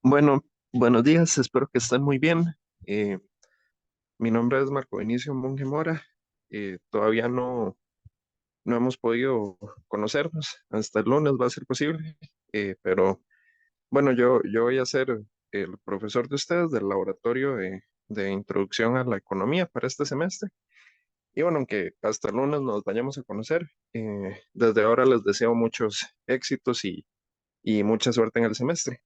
Bueno, buenos días, espero que estén muy bien. Eh, Mi nombre es Marco Vinicio Monge Mora. Todavía no hemos podido conocernos, hasta el lunes va a ser posible. Pero bueno, yo voy a ser el profesor de ustedes del laboratorio de Introducción a la Economía para este semestre. Y bueno, aunque hasta el lunes nos vayamos a conocer, desde ahora les deseo muchos éxitos y mucha suerte en el semestre.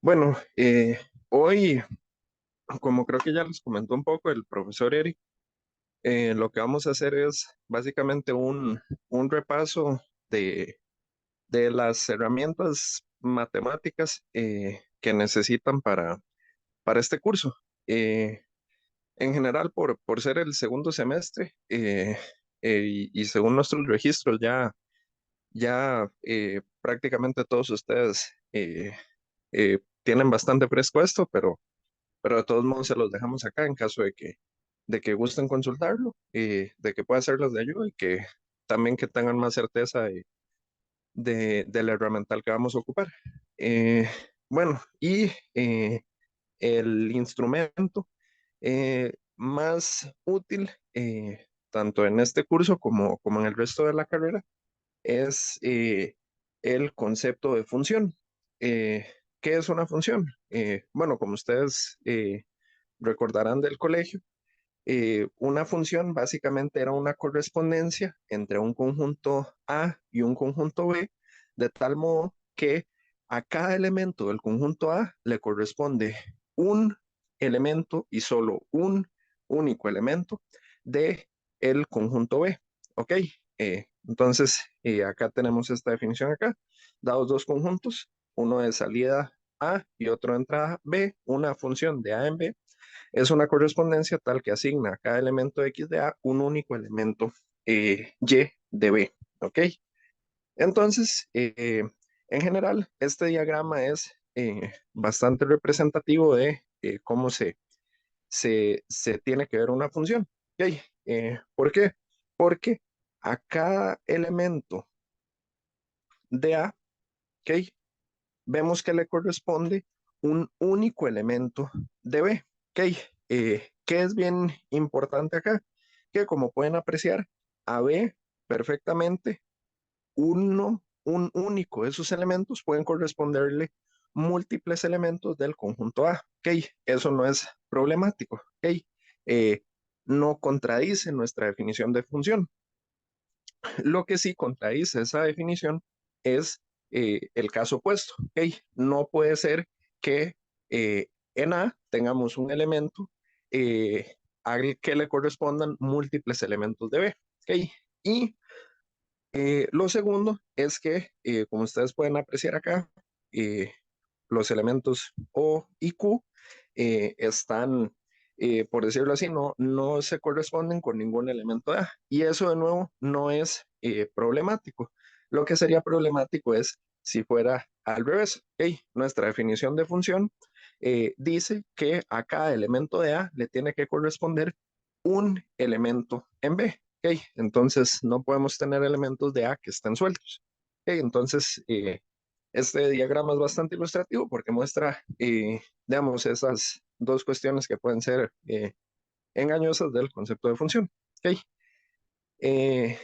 Bueno, hoy, como creo que ya les comentó un poco el profesor Eric, lo que vamos a hacer es básicamente un repaso de las herramientas matemáticas que necesitan para este curso. Eh, en general, por ser el segundo semestre y según nuestros registros, ya prácticamente todos ustedes tienen bastante fresco esto, pero de todos modos se los dejamos acá en caso de que gusten consultarlo, de que pueda serles de ayuda y que también que tengan más certeza de la herramienta que vamos a ocupar. Eh, bueno, y el instrumento más útil, tanto en este curso como en el resto de la carrera, es el concepto de función. Eh, ¿Qué es una función? Bueno, como ustedes recordarán del colegio, una función básicamente era una correspondencia entre un conjunto A y un conjunto B, de tal modo que a cada elemento del conjunto A le corresponde un elemento y solo un único elemento de el conjunto B. ¿Ok? Entonces, acá tenemos esta definición acá. Dados dos conjuntos, uno de salida A y otro de entrada B, una función de A en B es una correspondencia tal que asigna a cada elemento X de A un único elemento Y de B. ¿Ok? Entonces, en general, este diagrama es bastante representativo de cómo se tiene que ver una función. ¿Ok? ¿Por qué? Porque a cada elemento de A, ¿ok? Vemos que le corresponde un único elemento de B. ¿Ok? ¿Qué es bien importante acá? Que como pueden apreciar, a B perfectamente un único de sus elementos pueden corresponderle múltiples elementos del conjunto A. ¿Ok? Eso no es problemático. ¿Ok? Eh, no contradice nuestra definición de función. Lo que sí contradice esa definición es el caso opuesto. ¿Ok? No puede ser que en A tengamos un elemento al que le correspondan múltiples elementos de B. ¿Ok? Y lo segundo es que, como ustedes pueden apreciar acá, eh, los elementos O y Q están, por decirlo así, no se corresponden con ningún elemento de A. Y eso de nuevo no es problemático. Lo que sería problemático es si fuera al revés. ¿Ok? Nuestra definición de función dice que a cada elemento de A le tiene que corresponder un elemento en B. ¿Ok? Entonces no podemos tener elementos de A que estén sueltos. ¿Ok? Entonces, este diagrama es bastante ilustrativo porque muestra, digamos, esas dos cuestiones que pueden ser engañosas del concepto de función. ¿Ok? Eh,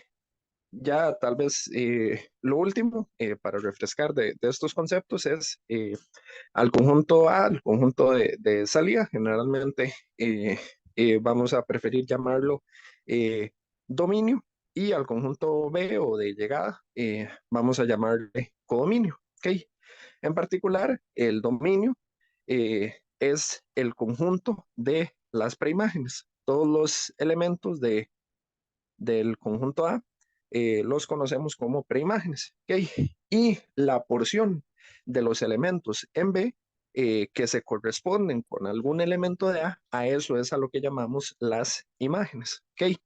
ya tal vez lo último para refrescar de estos conceptos es al conjunto A, al conjunto de salida, generalmente vamos a preferir llamarlo eh, dominio y al conjunto B o de llegada vamos a llamarle codominio. ¿Ok? En particular, el dominio es el conjunto de las preimágenes. Todos los elementos del conjunto A los conocemos como preimágenes. ¿Ok? Y la porción de los elementos en B que se corresponden con algún elemento de A eso es a lo que llamamos las imágenes. ¿Ok?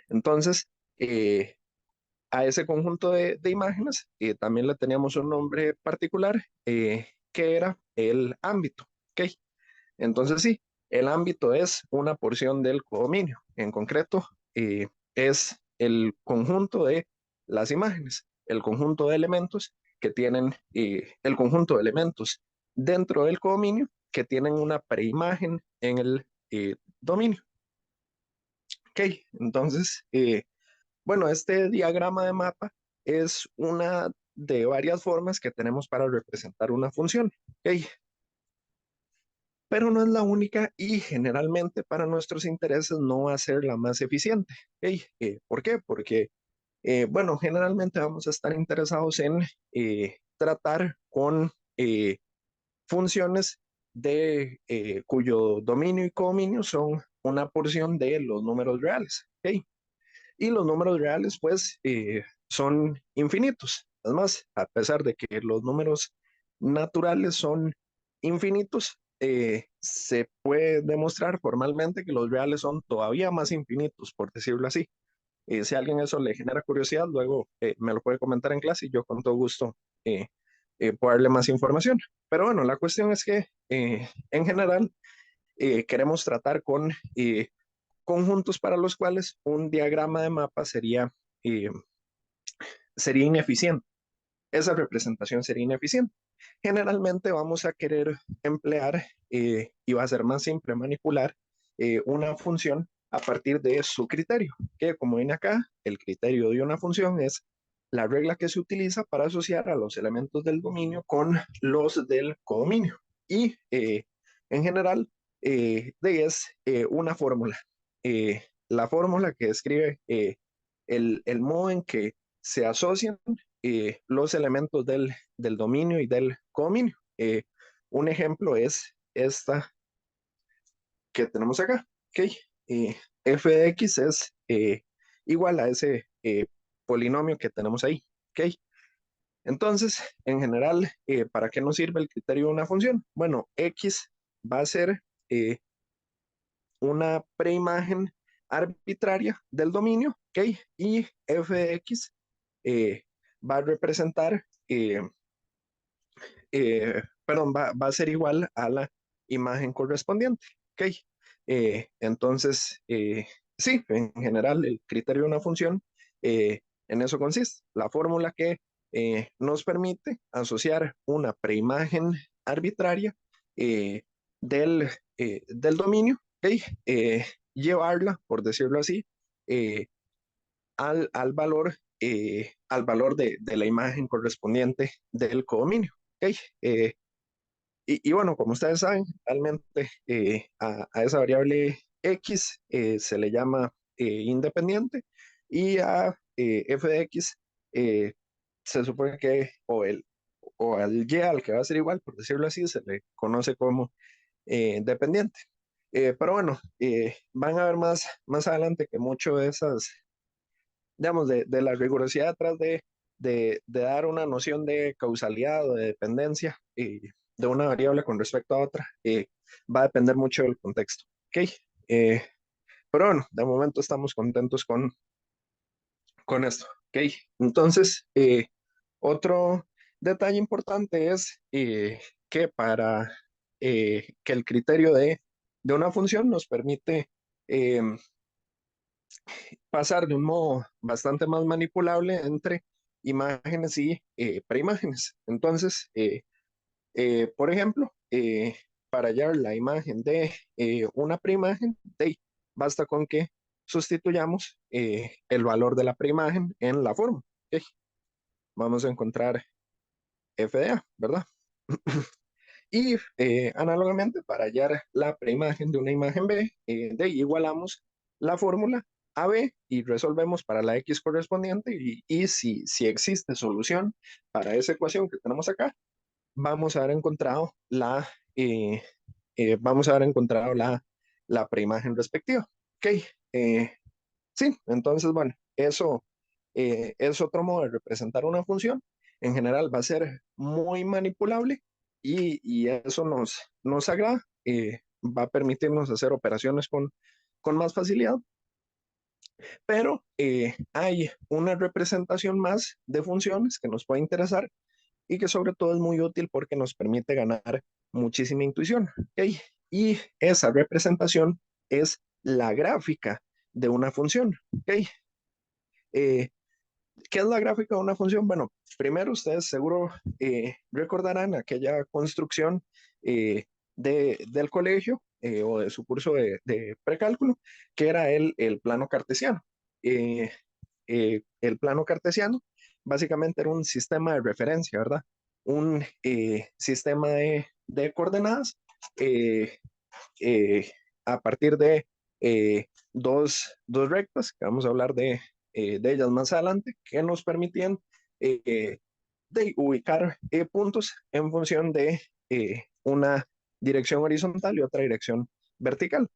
Entonces, a ese conjunto de imágenes también le teníamos un nombre particular que era el ámbito. ¿Ok? Entonces sí, el ámbito es una porción del codominio. En concreto, es el conjunto de las imágenes, el conjunto de elementos que tienen el conjunto de elementos dentro del codominio que tienen una preimagen en el dominio. Ok, entonces, bueno, este diagrama de mapa es una de varias formas que tenemos para representar una función. Ok, pero no es la única y generalmente para nuestros intereses no va a ser la más eficiente. ¿Ok? ¿Por qué? Porque, bueno, generalmente vamos a estar interesados en tratar con funciones de cuyo dominio y codominio son una porción de los números reales. ¿Ok? Y los números reales, pues, son infinitos. Además, a pesar de que los números naturales son infinitos, se puede demostrar formalmente que los reales son todavía más infinitos, por decirlo así. Si a alguien eso le genera curiosidad, luego me lo puede comentar en clase y yo con todo gusto eh, puedo darle más información. Pero bueno, la cuestión es que en general queremos tratar con conjuntos para los cuales un diagrama de mapa eh, sería ineficiente. Esa representación sería ineficiente. Generalmente vamos a querer emplear y va a ser más simple manipular una función a partir de su criterio, que como ven acá, el criterio de una función es la regla que se utiliza para asociar a los elementos del dominio con los del codominio. Y en general, es una fórmula. La fórmula que describe el modo en que se asocian los elementos del dominio y del codominio. Un ejemplo es esta que tenemos acá. ¿Okay? F de X es igual a ese polinomio que tenemos ahí. ¿Okay? Entonces, en general, ¿para qué nos sirve el criterio de una función? Bueno, X va a ser una preimagen arbitraria del dominio, ¿ok? Y f de x eh, va a representar, perdón, va a ser igual a la imagen correspondiente, ¿ok? Entonces, sí, en general, el criterio de una función en eso consiste. La fórmula que nos permite asociar una preimagen arbitraria del dominio, ¿ok? Llevarla, por decirlo así, eh, al valor de la imagen correspondiente del codominio. ¿Ok? Y bueno, como ustedes saben, realmente a esa variable X se le llama independiente y a f de X se supone que, o al Y al que va a ser igual, por decirlo así, se le conoce como dependiente. Pero bueno, van a ver más adelante que mucho de esas, digamos, de la rigurosidad detrás de dar una noción de causalidad o de dependencia de una variable con respecto a otra, va a depender mucho del contexto. ¿Ok? Eh, pero bueno, de momento estamos contentos con esto. ¿Ok? Entonces, otro detalle importante es que para que el criterio de una función nos permite pasar de un modo bastante más manipulable entre imágenes y preimágenes. Entonces, por ejemplo, para hallar la imagen de una preimagen, basta con que sustituyamos el valor de la preimagen en la forma. ¿Ok? Vamos a encontrar f de a, ¿verdad? Y análogamente, para hallar la preimagen de una imagen B, igualamos la fórmula a B y resolvemos para la X correspondiente. Y si existe solución para esa ecuación que tenemos acá, vamos a haber encontrado eh, vamos a haber encontrado la preimagen respectiva. Ok, eh, sí, entonces, bueno, eso es otro modo de representar una función. En general va a ser muy manipulable y eso nos agrada. Va a permitirnos hacer operaciones con más facilidad, pero hay una representación más de funciones que nos puede interesar y que sobre todo es muy útil porque nos permite ganar muchísima intuición. ¿Ok? Y esa representación es la gráfica de una función. ¿Ok? ¿Qué es la gráfica de una función? Bueno, primero ustedes seguro recordarán aquella construcción del colegio o de su curso de precálculo, que era el plano cartesiano. Eh, el plano cartesiano básicamente era un sistema de referencia, ¿verdad? Un sistema de coordenadas eh, eh, a partir de dos rectas, que vamos a hablar de ellas más adelante, que nos permitían de ubicar puntos en función de una dirección horizontal y otra dirección vertical.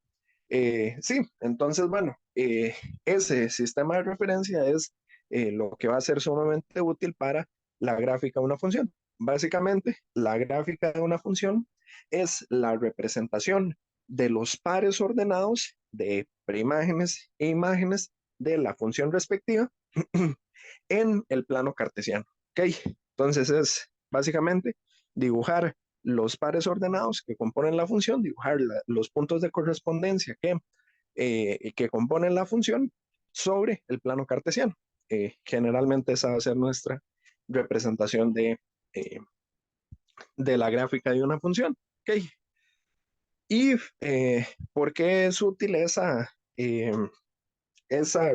Sí, entonces, bueno, ese sistema de referencia es lo que va a ser sumamente útil para la gráfica de una función. Básicamente, la gráfica de una función es la representación de los pares ordenados de preimágenes e imágenes de la función respectiva en el plano cartesiano. ¿Ok? Entonces es básicamente dibujar los pares ordenados que componen la función, dibujar los puntos de correspondencia que componen la función sobre el plano cartesiano. Generalmente esa va a ser nuestra representación eh, de la gráfica de una función. ¿Ok? ¿Y por qué es útil esa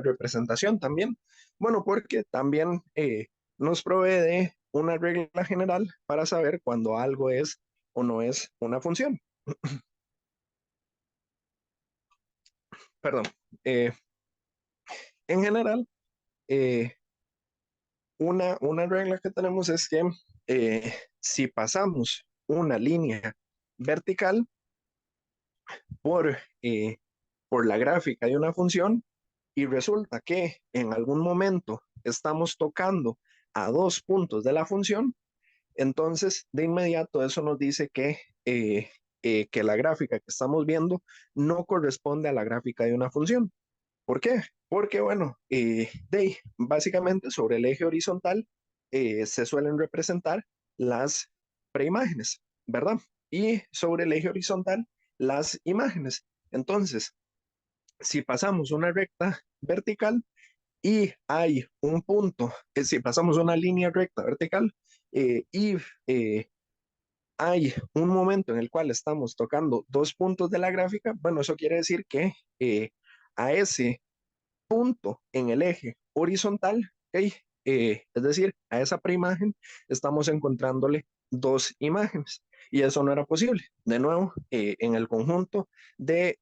representación también? Bueno, porque también nos provee de una regla general para saber cuando algo es o no es una función. Perdón. Eh, en general, eh, una regla que tenemos es que si pasamos una línea vertical por, eh, por la gráfica de una función y resulta que en algún momento estamos tocando a dos puntos de la función, entonces de inmediato eso nos dice que la gráfica que estamos viendo no corresponde a la gráfica de una función. ¿Por qué? Porque, bueno, básicamente sobre el eje horizontal se suelen representar las preimágenes, ¿verdad? Y sobre el eje horizontal las imágenes. Entonces, si pasamos una recta vertical y hay un punto, si pasamos una línea recta vertical y hay un momento en el cual estamos tocando dos puntos de la gráfica, bueno, eso quiere decir que a ese punto en el eje horizontal, ¿ok? Es decir, a esa preimagen estamos encontrándole dos imágenes y eso no era posible. De nuevo, en el conjunto de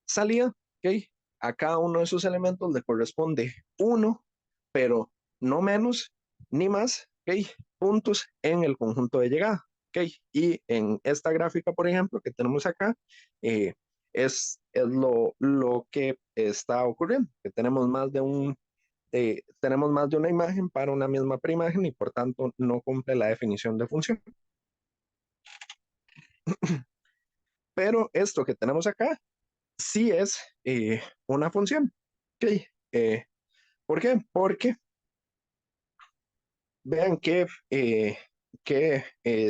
salida, ¿ok? A cada uno de esos elementos le corresponde uno, pero no menos ni más, ¿ok? Puntos en el conjunto de llegada. ¿Ok? Y en esta gráfica, por ejemplo, que tenemos acá, es lo que está ocurriendo, que tenemos más de una imagen para una misma preimagen y por tanto no cumple la definición de función. Pero esto que tenemos acá sí es una función. ¿Ok? Eh, ¿Por qué? Porque vean que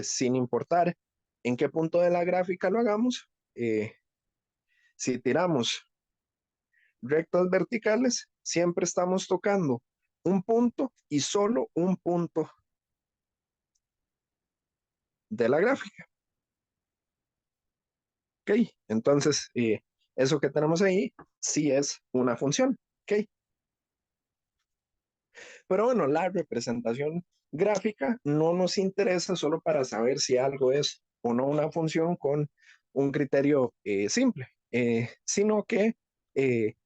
sin importar en qué punto de la gráfica lo hagamos, si tiramos rectas verticales, siempre estamos tocando un punto y solo un punto de la gráfica. ¿Ok? Entonces, eso que tenemos ahí sí es una función. ¿Ok? Pero bueno, la representación gráfica no nos interesa solo para saber si algo es o no una función con un criterio simple, sino que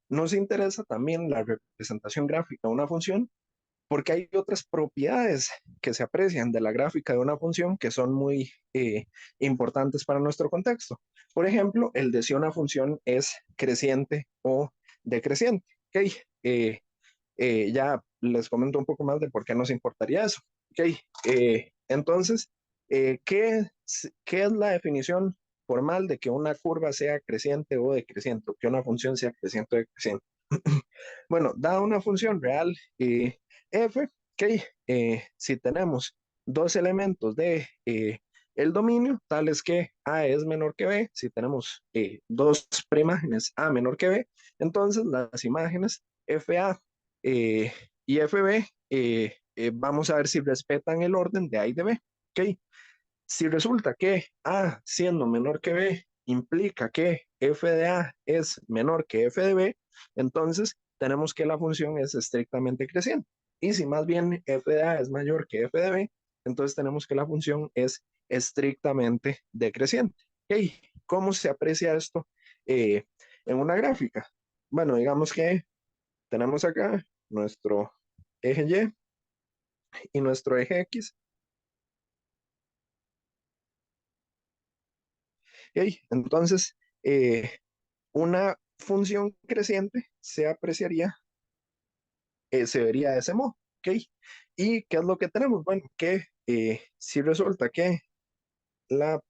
nos interesa también la representación gráfica de una función porque hay otras propiedades que se aprecian de la gráfica de una función que son muy importantes para nuestro contexto. Por ejemplo, el de si una función es creciente o decreciente. ¿Ok? Ya les comento un poco más de por qué nos importaría eso. ¿Ok? Entonces, ¿qué es la definición formal de que una curva sea creciente o decreciente, o que una función sea creciente o decreciente? Bueno, dada una función real f, ok, si tenemos dos elementos de el dominio, tales que a es menor que b, si tenemos dos preimágenes a menor que b, entonces las imágenes fa eh, y FB, vamos a ver si respetan el orden de A y de B. ¿Ok? Si resulta que A siendo menor que B implica que f de A es menor que f de B, entonces tenemos que la función es estrictamente creciente. Y si más bien f de A es mayor que f de B, entonces tenemos que la función es estrictamente decreciente. ¿Ok? ¿Cómo se aprecia esto eh, en una gráfica? Bueno, digamos que tenemos acá nuestro eje Y nuestro eje X. ¿Ok? Entonces, una función creciente se apreciaría, se vería de ese modo. ¿Ok? ¿Y qué es lo que tenemos? Bueno, que si resulta que la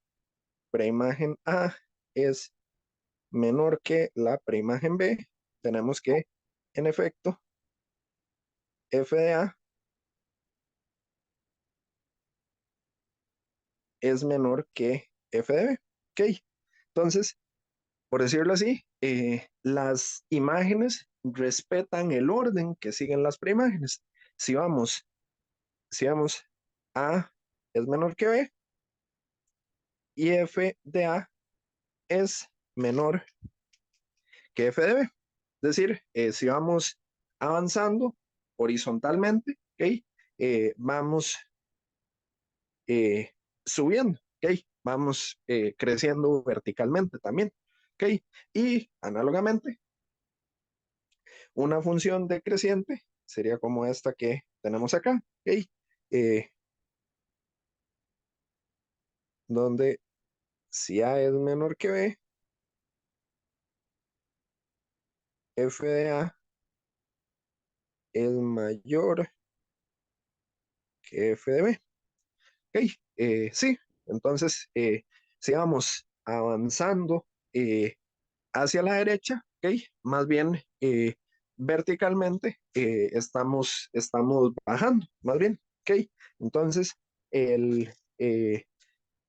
preimagen A es menor que la preimagen B, tenemos que, en efecto, f de A es menor que f de B. ¿Ok? Entonces, por decirlo así, las imágenes respetan el orden que siguen las preimágenes. Si vamos, si vamos A es menor que B y f de A es menor que f de B. Es decir, si vamos avanzando horizontalmente, ¿ok? Vamos eh, subiendo, ¿ok? Vamos creciendo verticalmente también, ¿ok? Y análogamente, una función decreciente sería como esta que tenemos acá, ¿ok? Eh, donde si A es menor que B, f de A es mayor que f de B. Ok, sí, entonces sigamos avanzando hacia la derecha, ok, más bien verticalmente estamos bajando, más bien, ok, entonces el,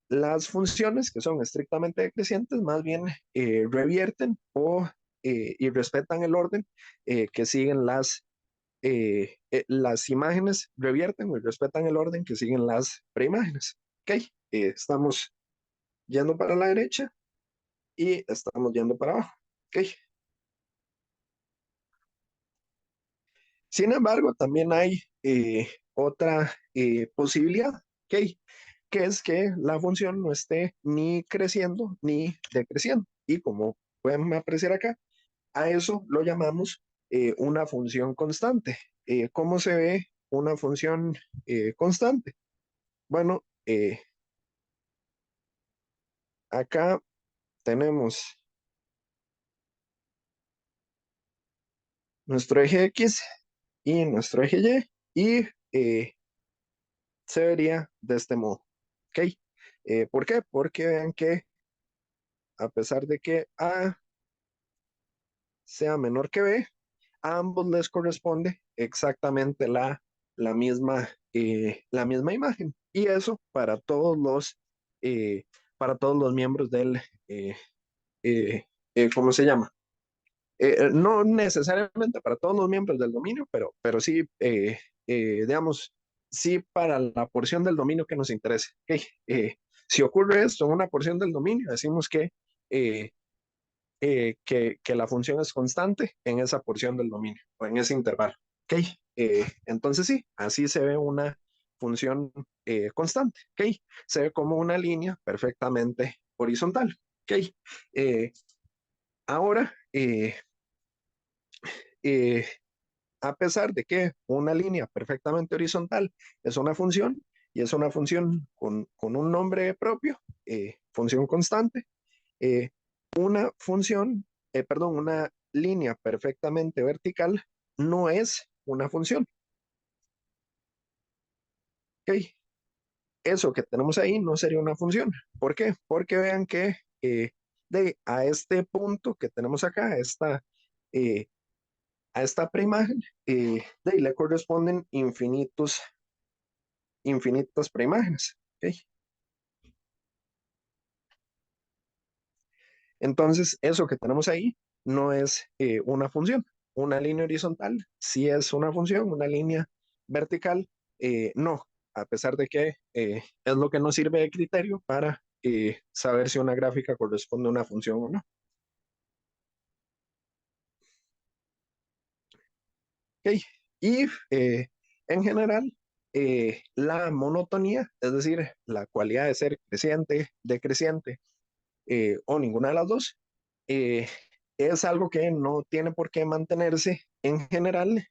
las funciones que son estrictamente decrecientes más bien revierten y respetan el orden que siguen las imágenes revierten y respetan el orden que siguen las preimágenes. Ok, estamos yendo para la derecha y estamos yendo para abajo. Ok, sin embargo, también hay otra posibilidad, ok, que es que la función no esté ni creciendo ni decreciendo. Y como pueden apreciar acá, a eso lo llamamos una función constante. ¿Cómo se ve una función constante? Bueno, acá tenemos nuestro eje X y nuestro eje Y y se vería de este modo. ¿Ok? ¿Por qué? Porque vean que a pesar de que A sea menor que B, a ambos les corresponde exactamente la misma imagen. Y eso eh, para todos los miembros del, ¿cómo se llama? No necesariamente para todos los miembros del dominio, pero sí, digamos, sí para la porción del dominio que nos interese. ¿Ok? Si ocurre esto en una porción del dominio, decimos eh, que la función es constante en esa porción del dominio o en ese intervalo. ¿Ok? Entonces sí, así se ve una función constante. ¿Ok? Se ve como una línea perfectamente horizontal. ¿Ok? Eh, ahora, eh, a pesar de que una línea perfectamente horizontal es una función y es una función con un nombre propio, función constante, eh, una función, perdón, una línea perfectamente vertical no es una función. ¿Ok? Eso que tenemos ahí no sería una función. ¿Por qué? Porque vean que a este punto que tenemos acá, eh, a esta preimagen, de ahí le corresponden infinitas preimágenes. ¿Ok? Entonces, eso que tenemos ahí no es una función. una línea horizontal sí es una función, una línea vertical no, a pesar de que es lo que nos sirve de criterio para saber si una gráfica corresponde a una función o no. Ok, y en general, la monotonía, es decir, la cualidad de ser creciente, decreciente o ninguna de las dos, eh, es algo que no tiene por qué mantenerse en general,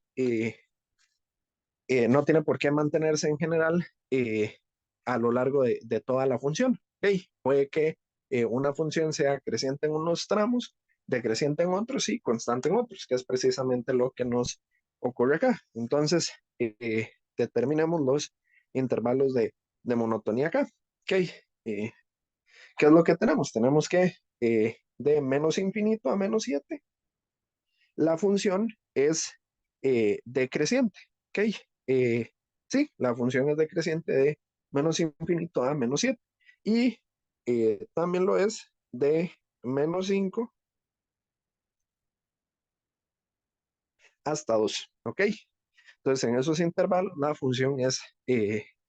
no tiene por qué mantenerse en general a lo largo de toda la función. Ok, puede que una función sea creciente en unos tramos, decreciente en otros y constante en otros, que es precisamente lo que nos ocurre acá. Entonces, determinemos los intervalos de monotonía acá. Ok, ¿qué es lo que tenemos? Tenemos que de menos infinito a menos 7 la función es decreciente. ¿Ok? Eh, sí, la función es decreciente de menos infinito a menos 7. Y también lo es de menos 5 hasta 2. ¿Ok? Entonces, en esos intervalos, la función es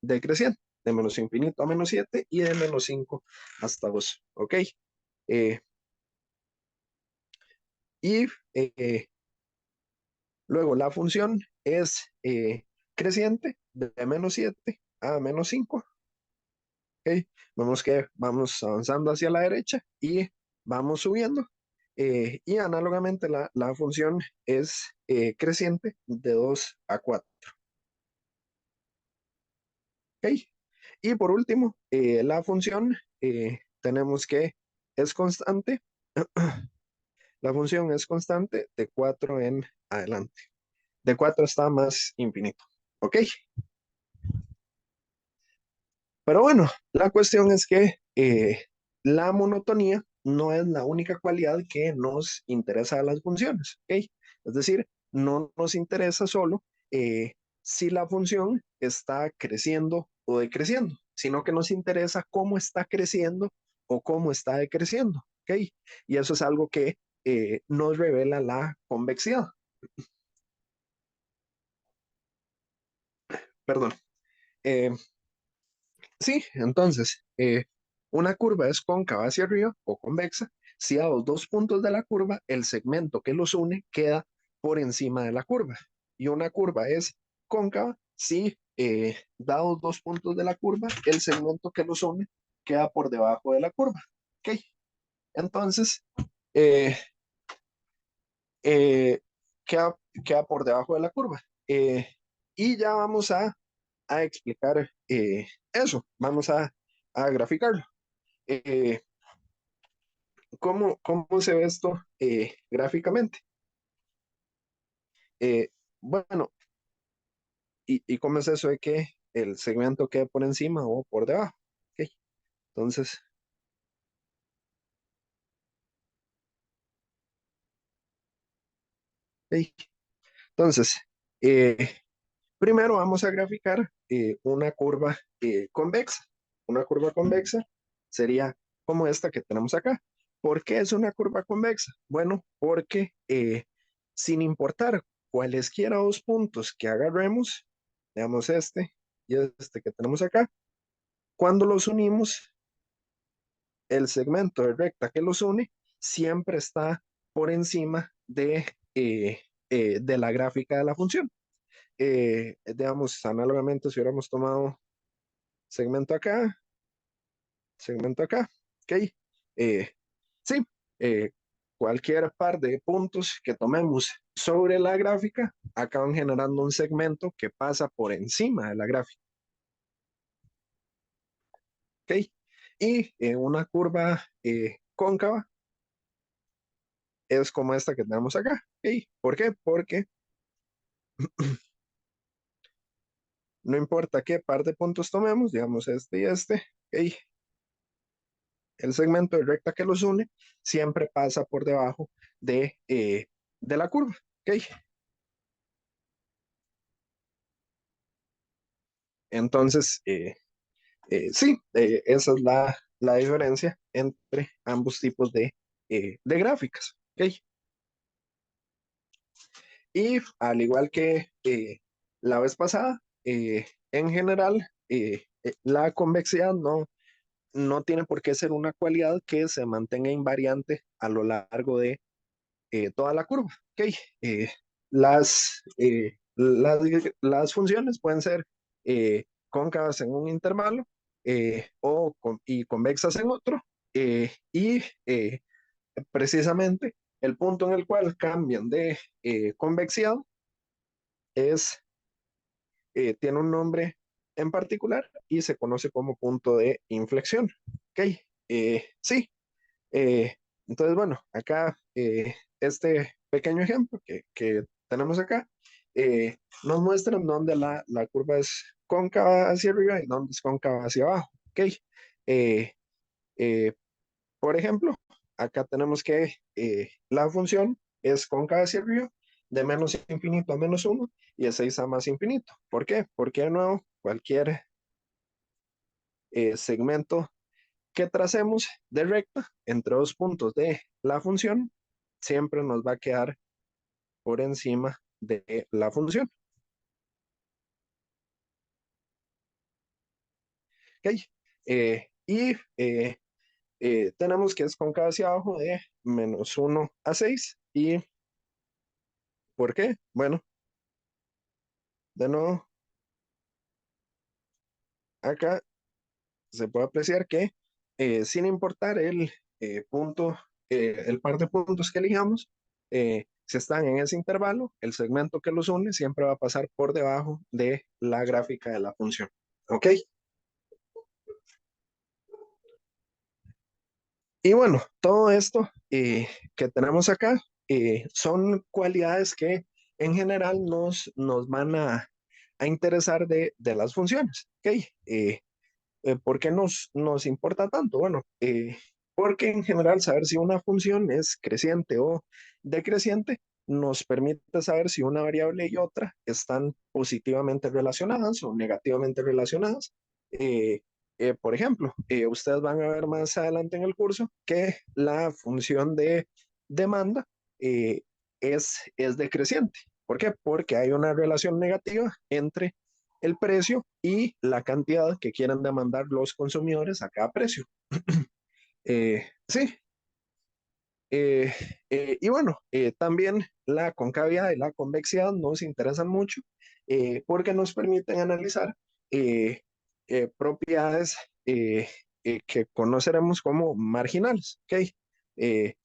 decreciente, de menos infinito a menos 7 y de menos 5 hasta 2. ¿Ok? Eh, y luego la función es creciente de menos 7 a menos 5. ¿Ok? Vemos que vamos avanzando hacia la derecha y vamos subiendo. Y análogamente la función es creciente de 2 a 4. ¿Ok? Y por último, la función tenemos que es constante. La función es constante de 4 en adelante. De 4 está más infinito. ¿Ok? Pero bueno, la cuestión es que la monotonía no es la única cualidad que nos interesa de las funciones, ¿ok? Es decir, no nos interesa solo si la función está creciendo o decreciendo, sino que nos interesa cómo está creciendo o cómo está decreciendo, ¿ok? Y eso es algo que nos revela la convexidad. Perdón. Eh, Sí, entonces, una curva es cóncava hacia arriba o convexa si a los dos puntos de la curva el segmento que los une queda por encima de la curva. Y una curva es cóncava si dados dos puntos de la curva el segmento que los une queda por debajo de la curva. ¿Ok? Entonces, eh, eh, queda, queda por debajo de la curva. Y ya vamos a explicar eso, vamos a graficarlo. Eh, ¿Cómo se ve esto gráficamente? Eh, bueno, y cómo es eso de que el segmento quede por encima o por debajo? Ok, entonces, ok, entonces eh, primero vamos a graficar una curva convexa. Una curva convexa sería como esta que tenemos acá. ¿Por qué es una curva convexa? Bueno, porque sin importar cualesquiera dos puntos que agarremos, digamos este y este que tenemos acá, cuando los unimos, el segmento de recta que los une siempre está por encima de la gráfica de la función. Digamos, análogamente, si hubiéramos tomado segmento acá, segmento acá, ¿ok? Sí, eh, cualquier par de puntos que tomemos sobre la gráfica acaban generando un segmento que pasa por encima de la gráfica, ¿ok? Y una curva cóncava es como esta que tenemos acá, ¿ok? ¿Por qué? Porque no importa qué par de puntos tomemos, digamos este y este, ¿ok? El segmento de recta que los une siempre pasa por debajo de la curva. ¿Ok? Entonces, sí, esa es la diferencia entre ambos tipos de gráficas. ¿Ok? Y al igual que la vez pasada, en general, la convexidad no tiene por qué ser una cualidad que se mantenga invariante a lo largo de toda la curva. ¿Ok? Las funciones pueden ser cóncavas en un intervalo y convexas en otro. Y precisamente el punto en el cual cambian de convexidad tiene un nombre en particular y se conoce como punto de inflexión. ¿Ok? Sí. Eh, entonces, bueno, acá este pequeño ejemplo que tenemos acá nos muestra en dónde la curva es cóncava hacia arriba y dónde es cóncava hacia abajo. ¿Ok? Eh, eh, por ejemplo, acá tenemos que la función es cóncava hacia arriba de menos infinito a menos uno y de 6 a más infinito. ¿Por qué? Porque de nuevo, cualquier segmento que tracemos de recta entre dos puntos de la función siempre nos va a quedar por encima de la función. ¿Ok? Tenemos que es cóncava hacia abajo de menos uno a 6. ¿Y por qué? Bueno, de nuevo, acá se puede apreciar que sin importar el par de puntos que elijamos, si están en ese intervalo, el segmento que los une siempre va a pasar por debajo de la gráfica de la función. ¿Ok? Y bueno, todo esto que tenemos acá son cualidades que en general nos van a interesar de las funciones. ¿Ok? ¿Por qué nos importa tanto? Bueno, porque en general saber si una función es creciente o decreciente nos permite saber si una variable y otra están positivamente relacionadas o negativamente relacionadas. Eh, por ejemplo, ustedes van a ver más adelante en el curso que la función de demanda eh, es decreciente. ¿Por qué? Porque hay una relación negativa entre el precio y la cantidad que quieran demandar los consumidores a cada precio. Sí, eh, y bueno, también la concavidad y la convexidad nos interesan mucho porque nos permiten analizar eh, propiedades que conoceremos como marginales. ¿Ok? Eh,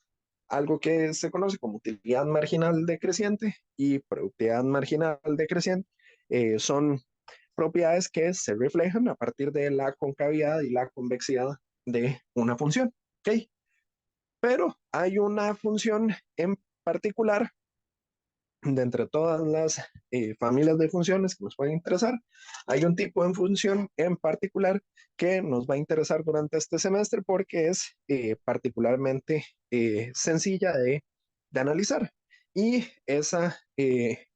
Algo que se conoce como utilidad marginal decreciente y productividad marginal decreciente son propiedades que se reflejan a partir de la concavidad y la convexidad de una función. ¿Ok? Pero hay una función en particular de entre todas las familias de funciones que nos pueden interesar. Hay un tipo de función en particular que nos va a interesar durante este semestre porque es particularmente sencilla de analizar. Y esa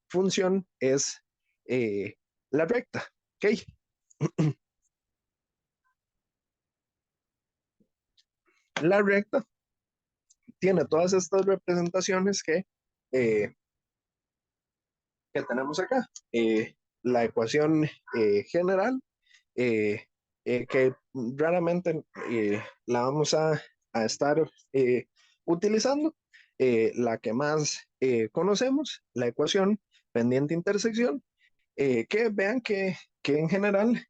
función es eh, la recta. ¿Ok? La recta tiene todas estas representaciones eh, que tenemos acá. La ecuación general, eh, que raramente la vamos a estar utilizando. La que más conocemos, la ecuación pendiente intersección, que vean que en general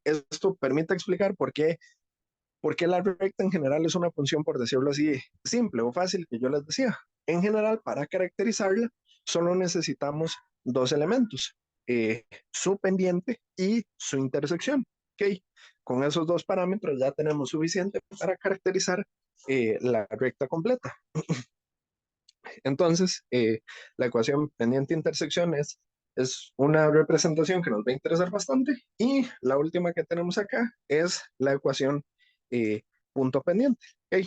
esto permite explicar porque la recta en general es una función, por decirlo así, simple o fácil, que yo les decía. En general, para caracterizarla, solo necesitamos dos elementos, su pendiente y su intersección. ¿Ok? Con esos dos parámetros ya tenemos suficiente para caracterizar la recta completa. Entonces, la ecuación pendiente-intersección es una representación que nos va a interesar bastante. Y la última que tenemos acá es la ecuación eh, punto pendiente, ¿ok?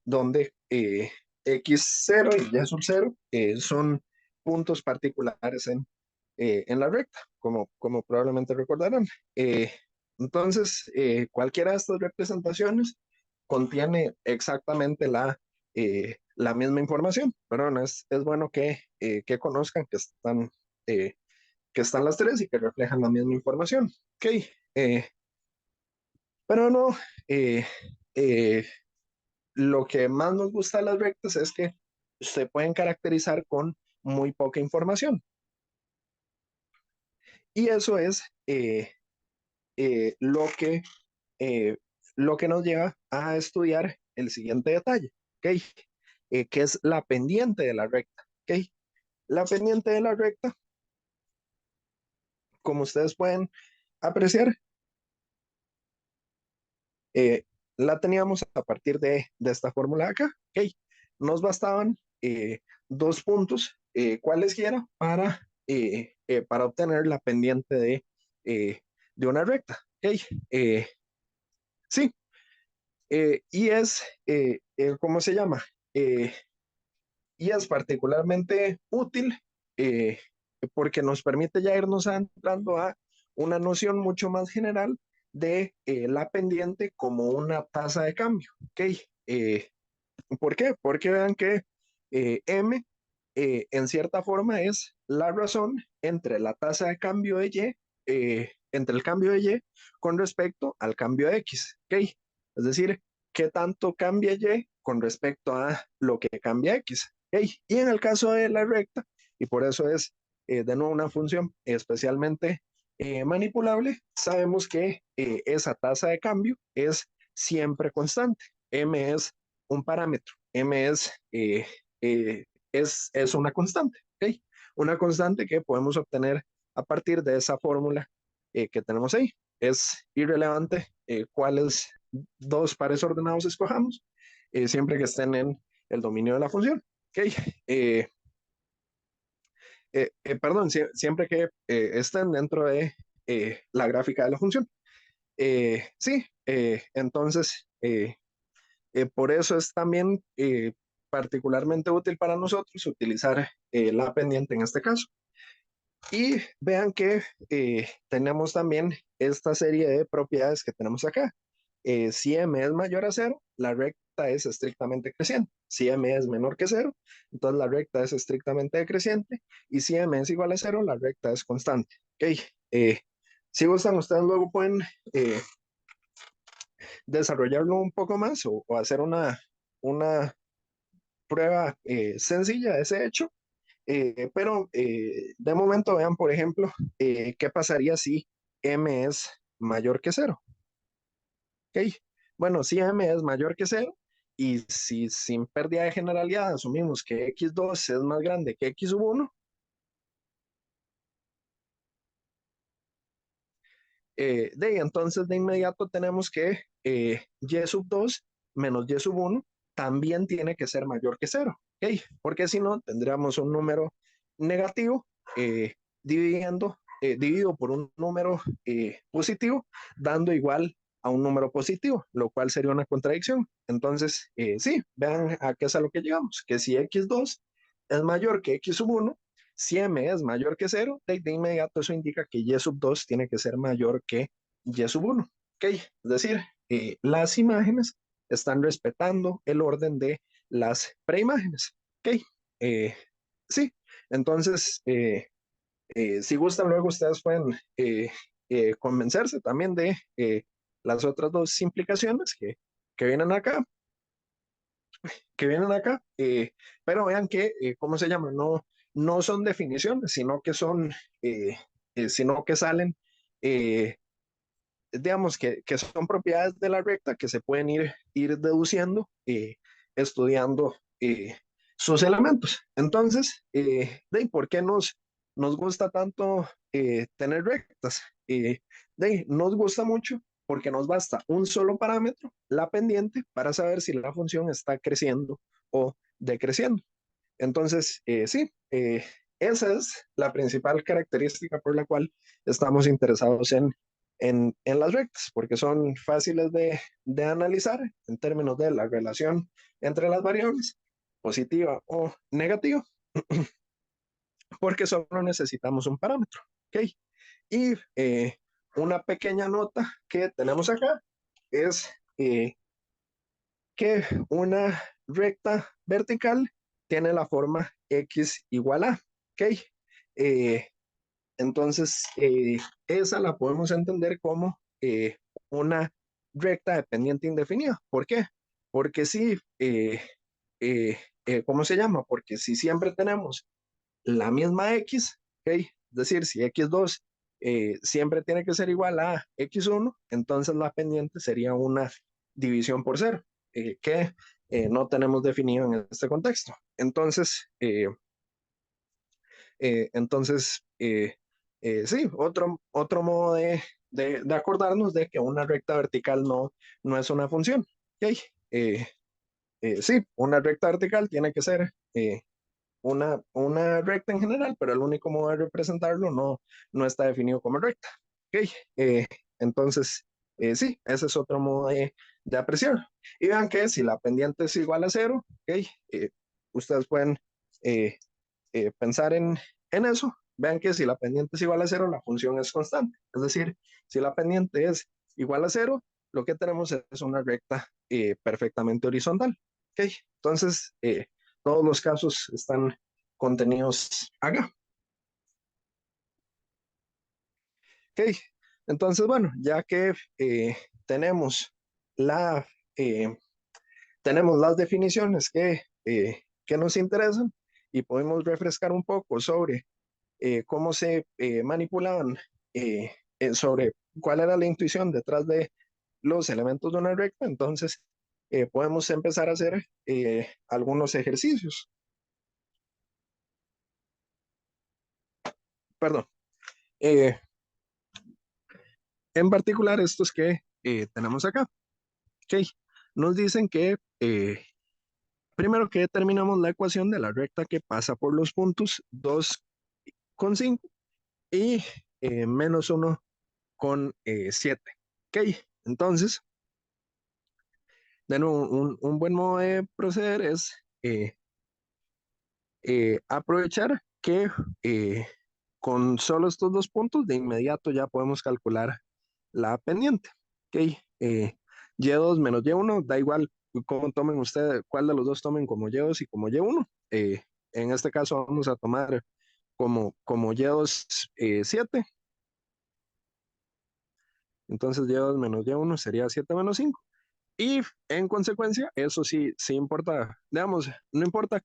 Donde x0 y y sub 0 son puntos particulares en la recta, como probablemente recordarán. Entonces, cualquiera de estas representaciones contiene exactamente la misma información. Pero no, es bueno que conozcan eh, que están las tres y que reflejan la misma información. Ok, eh, pero no, eh, eh, lo que más nos gusta de las rectas es que se pueden caracterizar con muy poca información. Y eso es eh, lo que, eh, lo que nos lleva a estudiar el siguiente detalle, ¿ok? Que es la pendiente de la recta, ¿ok? La pendiente de la recta, como ustedes pueden apreciar, eh, la teníamos a partir de esta fórmula de acá, ¿ok? Nos bastaban dos puntos, cualesquiera, para obtener la pendiente de una recta, ¿ok? Eh, sí, y ¿cómo se llama? Eh, y es particularmente útil eh, porque nos permite ya irnos entrando a una noción mucho más general de la pendiente como una tasa de cambio. ¿Ok? Eh, ¿Por qué? Porque vean que M en cierta forma es la razón entre la tasa de cambio de Y, entre el cambio de Y con respecto al cambio de X. ¿Ok? Es decir, qué tanto cambia Y con respecto a lo que cambia X. ¿Ok? Y en el caso de la recta, y por eso es de nuevo una función especialmente manipulable, sabemos que esa tasa de cambio es siempre constante. M es un parámetro. M es una constante, ¿ok? Una constante que podemos obtener a partir de esa fórmula que tenemos ahí. Es irrelevante cuáles dos pares ordenados escojamos, siempre que estén en el dominio de la función, ¿ok? Eh, perdón, siempre que estén dentro de la gráfica de la función. Sí, entonces por eso es también particularmente útil para nosotros utilizar la pendiente en este caso. Y vean que tenemos también esta serie de propiedades que tenemos acá. Si m es mayor a cero, la recta es estrictamente creciente. Si m es menor que cero, entonces la recta es estrictamente decreciente. Y si m es igual a cero, la recta es constante. Ok, eh, si gustan, ustedes luego pueden eh, desarrollarlo un poco más o hacer una prueba sencilla de ese hecho, pero de momento vean, por ejemplo, qué pasaría si m es mayor que cero. ¿Ok? Bueno, si m es mayor que cero y si sin pérdida de generalidad asumimos que x2 es más grande que x1, entonces de inmediato tenemos que y sub 2 menos y sub 1 también tiene que ser mayor que cero, ¿ok? Porque si no, tendríamos un número negativo dividido por un número positivo, dando igual a un número positivo, lo cual sería una contradicción. Entonces, sí, vean a qué es a lo que llegamos, que si x2 es mayor que x sub 1, si m es mayor que cero, de inmediato eso indica que y sub 2 tiene que ser mayor que y sub 1. ¿Ok? Es decir, las imágenes están respetando el orden de las preimágenes. ¿Ok? Eh, sí, entonces, si gustan, luego ustedes pueden convencerse también de las otras dos implicaciones que vienen acá, que vienen acá, pero vean que, ¿cómo se llama? No, no son definiciones, sino que salen, eh, digamos, que son propiedades de la recta que se pueden ir deduciendo, estudiando sus elementos. Entonces, ¿por qué nos gusta tanto tener rectas? Nos gusta mucho porque nos basta un solo parámetro, la pendiente, para saber si la función está creciendo o decreciendo. Entonces, sí, esa es la principal característica por la cual estamos interesados en las rectas, porque son fáciles de analizar en términos de la relación entre las variables, positiva o negativa, porque solo necesitamos un parámetro. ¿Ok? Y una pequeña nota que tenemos acá es que una recta vertical tiene la forma x igual a, ¿ok? Eh, entonces, esa la podemos entender como una recta de pendiente indefinida. ¿Por qué? Porque si, ¿cómo se llama? Porque si siempre tenemos la misma x, ¿ok? Es decir, si x2 siempre tiene que ser igual a x1, entonces la pendiente sería una división por cero, que no tenemos definido en este contexto. Entonces, sí, otro modo de acordarnos de que una recta vertical no es una función. ¿Ok? Eh, sí, una recta vertical tiene que ser una recta en general, pero el único modo de representarlo no está definido como recta. ¿Ok? Eh, entonces, sí, ese es otro modo de apreciar. Y vean que si la pendiente es igual a cero, ¿ok? Ustedes pueden eh, pensar en eso. Vean que si la pendiente es igual a cero, la función es constante. Es decir, si la pendiente es igual a cero, lo que tenemos es una recta perfectamente horizontal. ¿Ok? Entonces, todos los casos están contenidos acá. ¿Ok? Entonces, bueno, ya que tenemos la, eh, tenemos las definiciones que nos interesan y podemos refrescar un poco sobre cómo se manipulaban, sobre cuál era la intuición detrás de los elementos de una recta, entonces podemos empezar a hacer algunos ejercicios. Perdón. Eh, en particular, estos que tenemos acá. Ok. Nos dicen que primero que determinamos la ecuación de la recta que pasa por los puntos 2,5 y -1,7. Ok. Entonces, de nuevo, un buen modo de proceder es aprovechar que con solo estos dos puntos de inmediato ya podemos calcular la pendiente. Ok, Y2 menos Y1, da igual cómo tomen ustedes, cuál de los dos tomen como Y2 y como Y1. En este caso vamos a tomar como Y2 7. Entonces Y2 menos Y1 sería 7 menos 5. Y en consecuencia, eso sí importa, digamos, no importa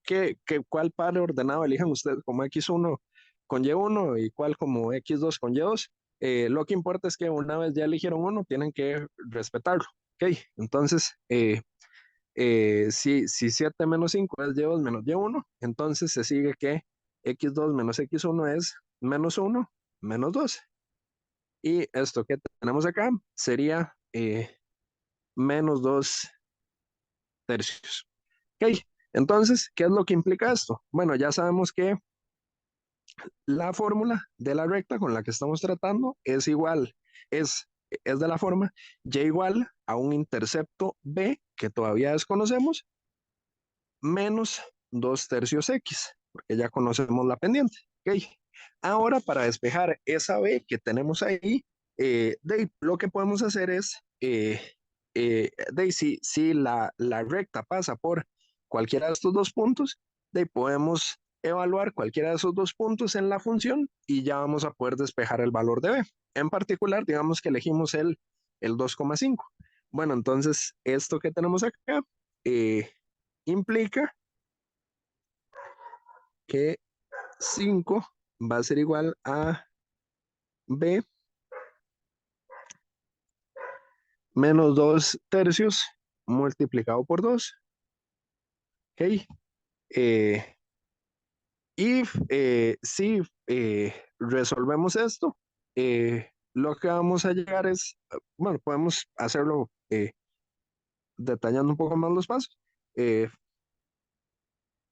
cuál par ordenado elijan ustedes como X1 con Y1 y cuál como X2 con Y2, lo que importa es que una vez ya eligieron uno, tienen que respetarlo. ¿Ok? Entonces, si 7 menos 5 es Y2 menos Y1, entonces se sigue que X2 menos X1 es -1 menos 2. Y esto que tenemos acá sería -2 tercios. Ok, entonces, ¿qué es lo que implica esto? Bueno, ya sabemos que la fórmula de la recta con la que estamos tratando es igual, es de la forma y igual a un intercepto b que todavía desconocemos, menos 2 tercios x, porque ya conocemos la pendiente. Ok, ahora para despejar esa b que tenemos ahí, lo que podemos hacer es, si la recta pasa por cualquiera de estos dos puntos, podemos evaluar cualquiera de esos dos puntos en la función y ya vamos a poder despejar el valor de b. En particular, digamos que elegimos el 2,5. Bueno, entonces esto que tenemos acá implica que 5 va a ser igual a b menos 2 tercios multiplicado por 2. ¿Ok? Eh, y si resolvemos esto, lo que vamos a llegar es, bueno, podemos hacerlo detallando un poco más los pasos. Eh,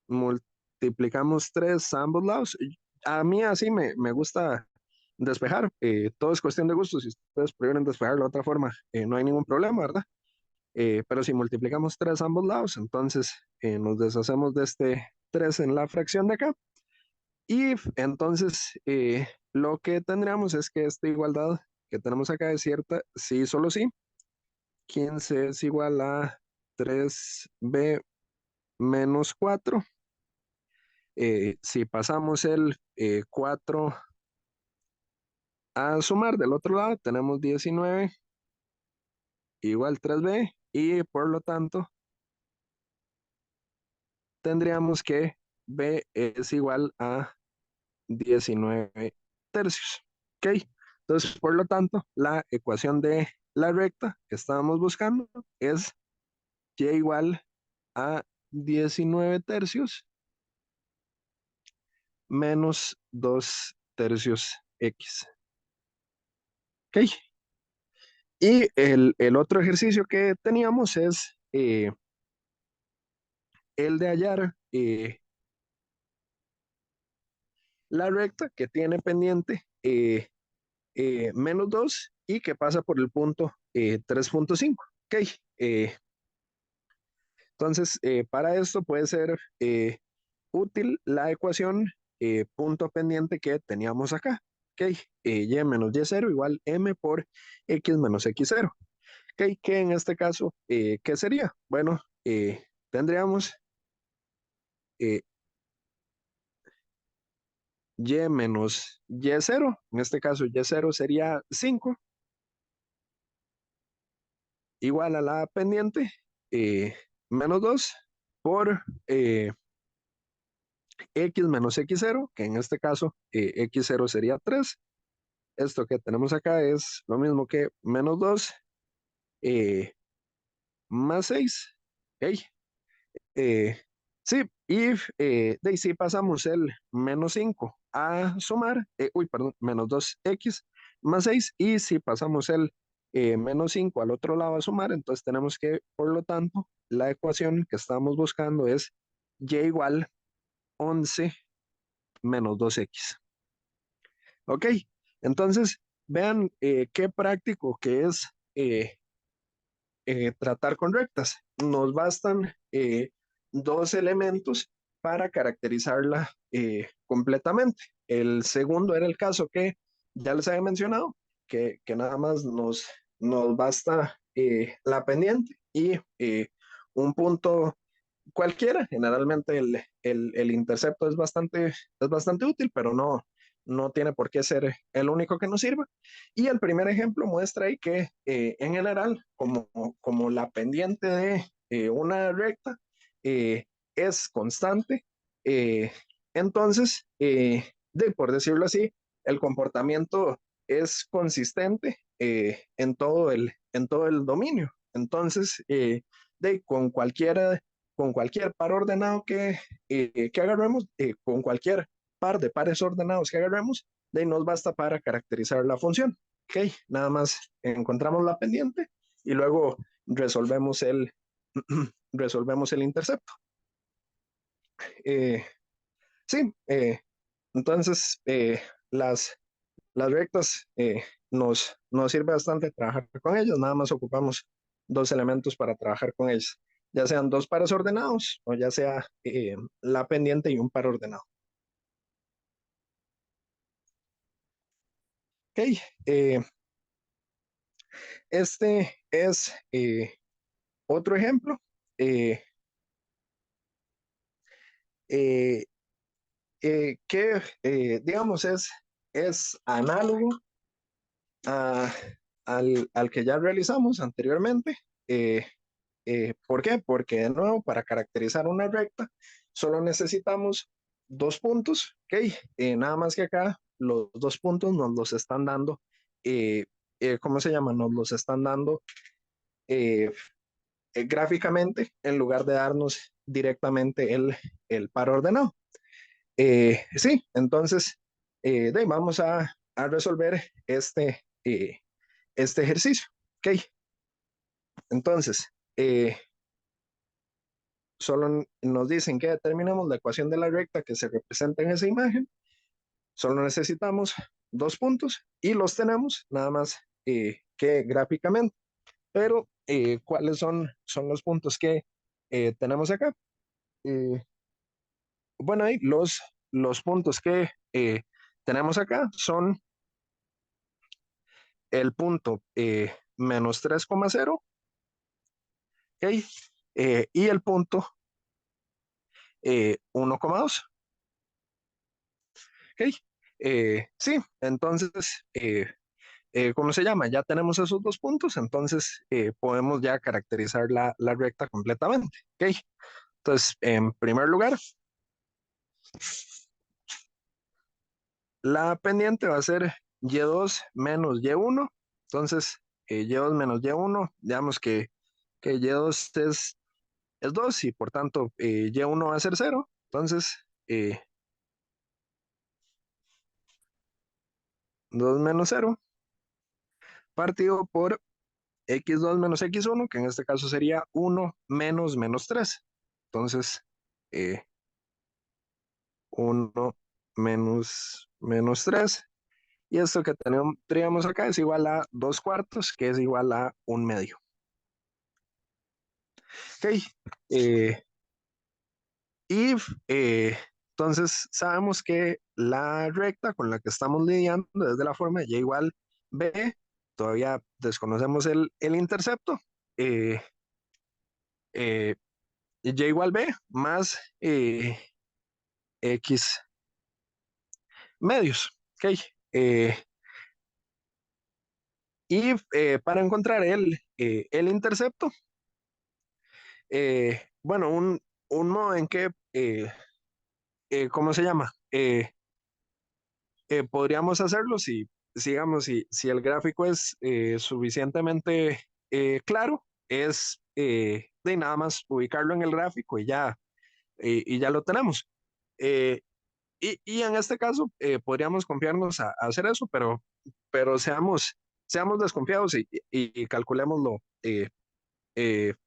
Multiplicamos 3 a ambos lados. A mí así me gusta despejar. Todo es cuestión de gusto. Si ustedes prefieren despejarlo de otra forma, no hay ningún problema, ¿verdad? Pero si multiplicamos 3 a ambos lados, entonces nos deshacemos de este 3 en la fracción de acá. Y entonces lo que tendríamos es que esta igualdad que tenemos acá es cierta, sí, solo sí. 15 es igual a 3b menos 4. Si pasamos el 4 a sumar del otro lado, tenemos 19 igual 3b y por lo tanto tendríamos que b es igual a 19 tercios. ¿Ok? Entonces, por lo tanto, la ecuación de la recta que estábamos buscando es y igual a 19 tercios menos 2 tercios x. ¿Ok? Y el otro ejercicio que teníamos es el de hallar la recta que tiene pendiente menos 2 y que pasa por el punto 3.5. Ok, entonces para esto puede ser útil la ecuación punto pendiente que teníamos acá. Ok, y menos y0 igual m por x menos x0. Ok, que en este caso, ¿qué sería? Bueno, tendríamos eh, y menos y0, en este caso y0 sería 5, igual a la pendiente, menos 2 por x menos x0, que en este caso x0 sería 3. Esto que tenemos acá es lo mismo que menos 2 eh, más 6. ¿Ok? Eh, sí, y de ahí sí pasamos el menos 5 a sumar, perdón, menos 2x más 6, y si pasamos el menos 5 al otro lado a sumar, entonces tenemos que, por lo tanto, la ecuación que estamos buscando es y igual 11 menos 2x. Ok, entonces vean qué práctico que es tratar con rectas. Nos bastan dos elementos para caracterizarla completamente. El segundo era el caso que ya les había mencionado, que nada más nos basta la pendiente y un punto cualquiera. Generalmente el intercepto es bastante útil, pero no tiene por qué ser el único que nos sirva. Y el primer ejemplo muestra ahí que en general, como la pendiente de una recta eh, es constante, eh, entonces, por decirlo así, el comportamiento es consistente en todo el dominio. Entonces, con cualquier par ordenado que agarremos, con cualquier par de pares ordenados que agarremos, de ahí nos basta para caracterizar la función. Ok, nada más encontramos la pendiente y luego resolvemos resolvemos el intercepto. Eh, sí, entonces las rectas nos sirve bastante trabajar con ellas, nada más ocupamos dos elementos para trabajar con ellas, ya sean dos pares ordenados o ya sea la pendiente y un par ordenado. Ok, este es otro ejemplo eh, eh, que, digamos, es análogo a- al que ya realizamos anteriormente. Eh, ¿Por qué? Porque de nuevo, para caracterizar una recta, solo necesitamos dos puntos, ¿ok? Nada más que acá los dos puntos nos los están dando, eh, ¿cómo se llama? Nos los están dando eh, gráficamente en lugar de darnos directamente el par ordenado. Sí, entonces vamos a resolver este ejercicio. Ok, entonces, solo nos dicen que determinamos la ecuación de la recta que se representa en esa imagen. Solo necesitamos dos puntos y los tenemos nada más que gráficamente. Pero, ¿cuáles son los puntos que tenemos acá? Eh, bueno, ahí los puntos que tenemos acá son el punto menos 3,0, ¿ok? Y el punto 1,2. Ok, sí, entonces, ¿cómo se llama? Ya tenemos esos dos puntos, entonces podemos ya caracterizar la recta completamente. Ok, entonces, en primer lugar, la pendiente va a ser y2 menos y1. Entonces, y2 menos y1, digamos que y2 es 2 y por tanto y1 va a ser 0. Entonces, 2 menos 0 partido por x2 menos x1, que en este caso sería 1 menos menos 3. Entonces, eh, 1 menos menos 3. Y esto que tendríamos acá es igual a 2 cuartos, que es igual a un medio. Ok, eh, y entonces sabemos que la recta con la que estamos lidiando es de la forma y igual b, todavía desconocemos el intercepto, eh, eh, y igual b más x medios. Ok, eh, y para encontrar el intercepto, bueno, un modo en que, ¿cómo se llama? Podríamos hacerlo si, digamos, si el gráfico es suficientemente claro, es de nada más ubicarlo en el gráfico y ya lo tenemos. Eh, y en este caso podríamos confiarnos a hacer eso, pero seamos desconfiados y calculémoslo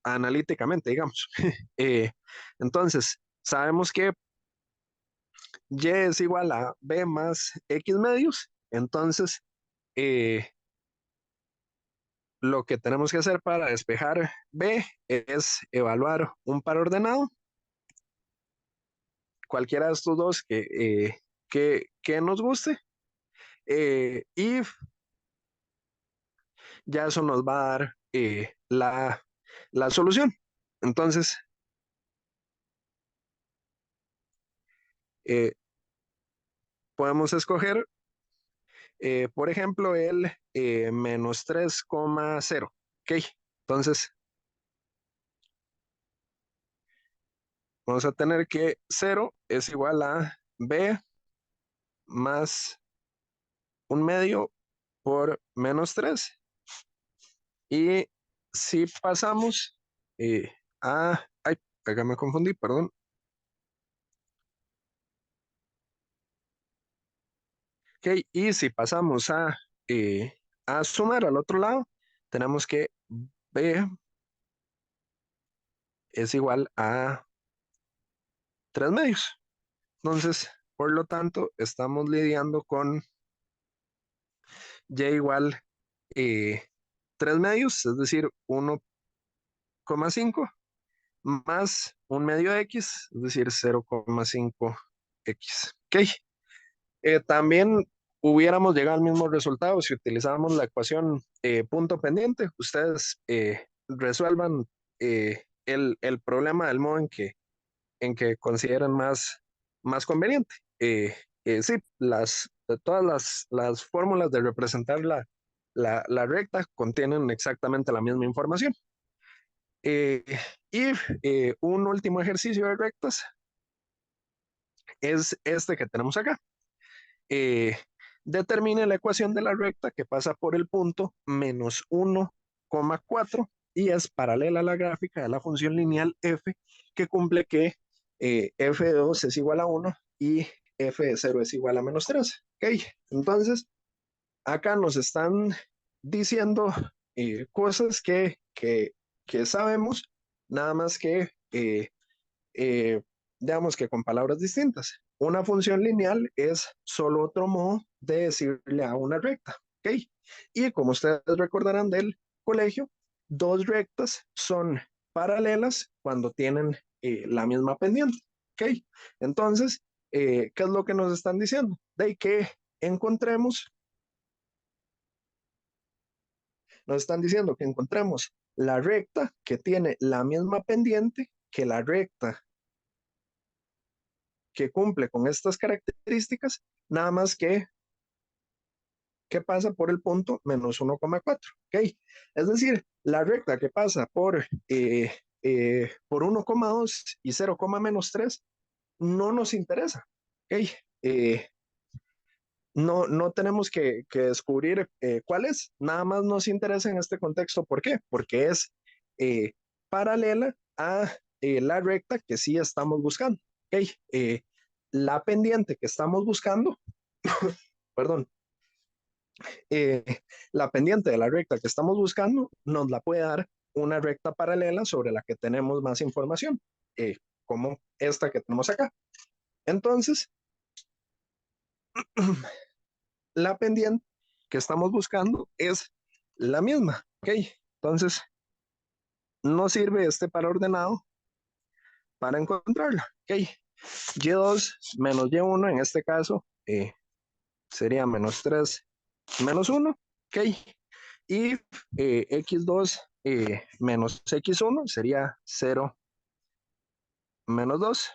analíticamente, digamos. Eh, entonces, sabemos que y es igual a b más x medios, entonces lo que tenemos que hacer para despejar b es evaluar un par ordenado, cualquiera de estos dos que nos guste, y ya eso nos va a dar la solución. Entonces, eh, podemos escoger, por ejemplo, el menos 3,0. Ok, entonces vamos a tener que 0 es igual a b más un medio por menos 3. Y si pasamos ay, acá me confundí, perdón. Ok, y si pasamos a sumar al otro lado, tenemos que b es igual a 3 medios. Entonces, por lo tanto, estamos lidiando con y igual eh, 3 medios, es decir, 1,5 más un medio de x, es decir, 0,5x. Ok, también hubiéramos llegado al mismo resultado si utilizáramos la ecuación punto pendiente. Ustedes resuelvan el problema del modo en que consideren más conveniente. Sí, todas las fórmulas de representar la recta contienen exactamente la misma información. Eh, y un último ejercicio de rectas es este que tenemos acá. eh, Determine la ecuación de la recta que pasa por el punto menos 1,4 y es paralela a la gráfica de la función lineal f que cumple que f de 2 es igual a 1 y f de 0 es igual a menos 3. Ok, entonces acá nos están diciendo cosas que sabemos, nada más que eh, digamos que con palabras distintas. Una función lineal es solo otro modo de decirle a una recta, ¿ok? Y como ustedes recordarán del colegio, dos rectas son paralelas cuando tienen la misma pendiente, ¿ok? Entonces, ¿qué es lo que nos están diciendo? De que encontremos, nos están diciendo que encontremos la recta que tiene la misma pendiente que la recta que cumple con estas características, nada más que pasa por el punto menos 1,4. ¿Ok? Es decir, la recta que pasa por 1,2 y 0,-3 no nos interesa. ¿Ok? Eh, no tenemos que descubrir cuál es, nada más nos interesa en este contexto. ¿Por qué? Porque es eh, paralela a la recta que sí estamos buscando. ¿Ok? La pendiente que estamos buscando, perdón, eh, la pendiente de la recta que estamos buscando nos la puede dar una recta paralela sobre la que tenemos más información, como esta que tenemos acá. Entonces, la pendiente que estamos buscando es la misma. ¿Ok? Entonces, no sirve este para ordenado para encontrarla. ¿Ok? Y2 menos Y1 en este caso sería menos 3 menos 1. ¿Ok? Y X2 menos X1 sería 0 menos 2.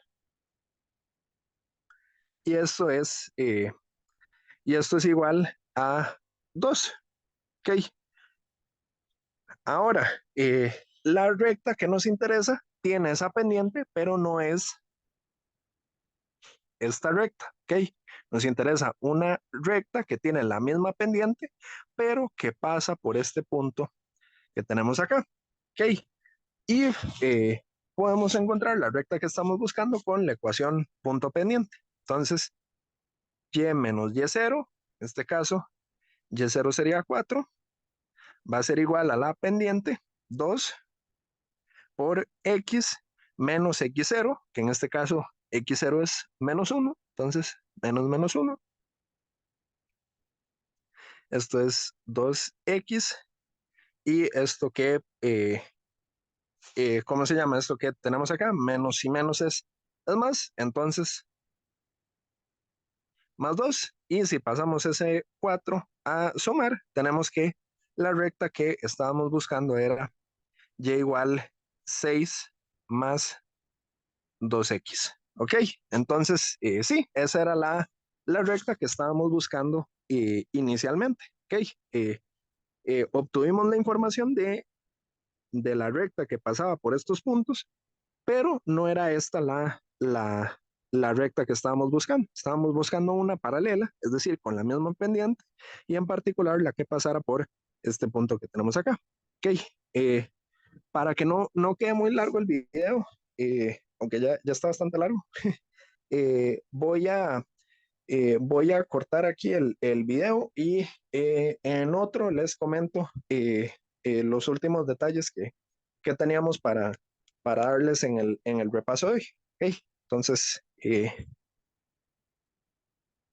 Y y esto es igual a 2. ¿Ok? Ahora, la recta que nos interesa tiene esa pendiente, pero no es esta recta. ¿Ok? Nos interesa una recta que tiene la misma pendiente, pero que pasa por este punto que tenemos acá. ¿Ok? Y eh, podemos encontrar la recta que estamos buscando con la ecuación punto pendiente. Entonces, y menos y0, en este caso, y0 sería 4, va a ser igual a la pendiente 2 por x menos x0, que en este caso x0 es menos 1, entonces menos 1. Esto es 2x y esto ¿cómo se llama? Esto que tenemos acá, menos y menos es más, entonces más 2. Y si pasamos ese 4 a sumar, tenemos que la recta que estábamos buscando era y igual 6 más 2x. ¿Ok? Entonces, sí, esa era la recta que estábamos buscando inicialmente. ¿Ok? Obtuvimos la información de la recta que pasaba por estos puntos, pero no era esta la recta que estábamos buscando. Estábamos buscando una paralela, es decir, con la misma pendiente, y en particular la que pasara por este punto que tenemos acá. Ok, para que no quede muy largo el video, aunque ya está bastante largo, voy voy a cortar aquí el video y en otro les comento los últimos detalles que teníamos para darles en el repaso de hoy. ¿Ok? Entonces,